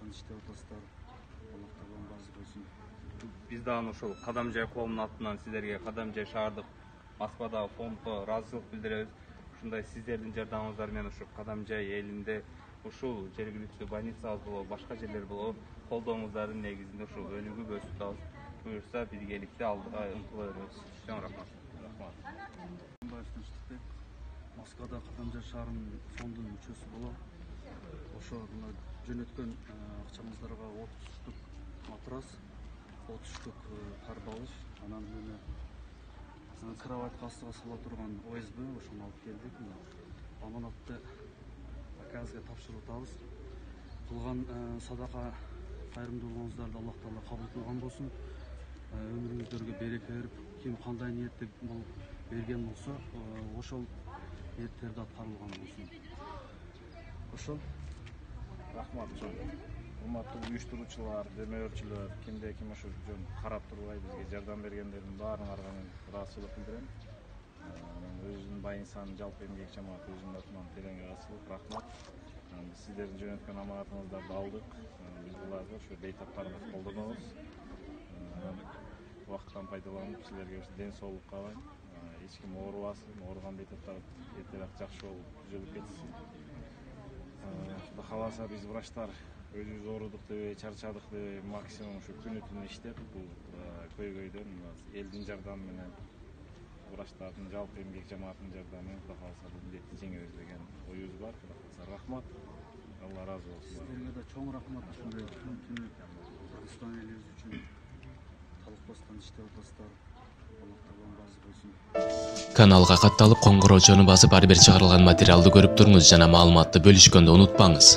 бастан иштеп атасыздар. Аллах таалам разы болсун. Биз дагы ушул Кадамжай коомунун атынан силерге Кадамжай шаардык Москвадагы фондго ыраазычылык билдиребиз. Ушундай сиздердин жардамыңыздар менен ушу Кадамжай элинде ушул жергиликтүү больницабыз болобу, башка жерлер болобу, колдооңуздардын негизинде ушул өнүгүп өсүп атабыз. Буюрса биргеликте алдыга ынтыла беребиз. Чоң рахмат. Москвада Кадамжай шаарынын фондунун мүчөсү болом. Ошо жөнөткөн акчаңыздарга 30 штук матрас, 30 штук карбалыш, анан мына кроватька астыга сала турган ОСБ ошону алып келдик. Аманатты аказга тапшырып атабыз. Кылган садака кайрымдуулугуңуздарды Аллах Таала кабыл кылган болсун. Өмүрүңүздөргө береке берип, ким кандай ниетте берген болсо, ошол ниеттерди аткарылган болсун. Ошол рахмат чоң. Урматтуу уюштуруучулар, демөөрчүлөр, кимде ким ошо жөн карап турбай бизге жардам бергендердин баарыңарга мен ыраазычылык билдирем. Өзүнүн больницанын жалпы эмгек жамаатыбыздын атынан терең ыраазычылык, рахмат. Сиздердин жөнөткөн аманатыңыздарды алдык. Биз буларды ошо бейтаптарыбыз колдонобуз. Убакыттан пайдаланып силерге ден соолук каалайм. Эч ким оорубасын, ооруган бейтаптар эртерээк жакшы болуп түзөлүп кетсин. Кудай кааласа биз врачтар өзүбүз оорудук дебей, чарчадык дебей, максимум ушу күнү түнү иштеп, бул көйгөйдөн элдин жардамы менен, врачтардын жалпы эмгек жамаатынын жардамы менен Кудай кааласа бул милдетти жеңебиз деген оюбуз бар. Кудай кааласа рахмат. Алла разы болсун. Сиздерге да чоң рахмат. Ушундай күнү түнү Кыргызстан элибиз үчүн талыкпастан иштеп атасыздар. Аллах таалам разы болсун. Каналга катталып, коңгуроочону басып ар бир чыгарылган материалды көрүп туруңуз жана маалыматты бөлүшкөндү унутпаңыз.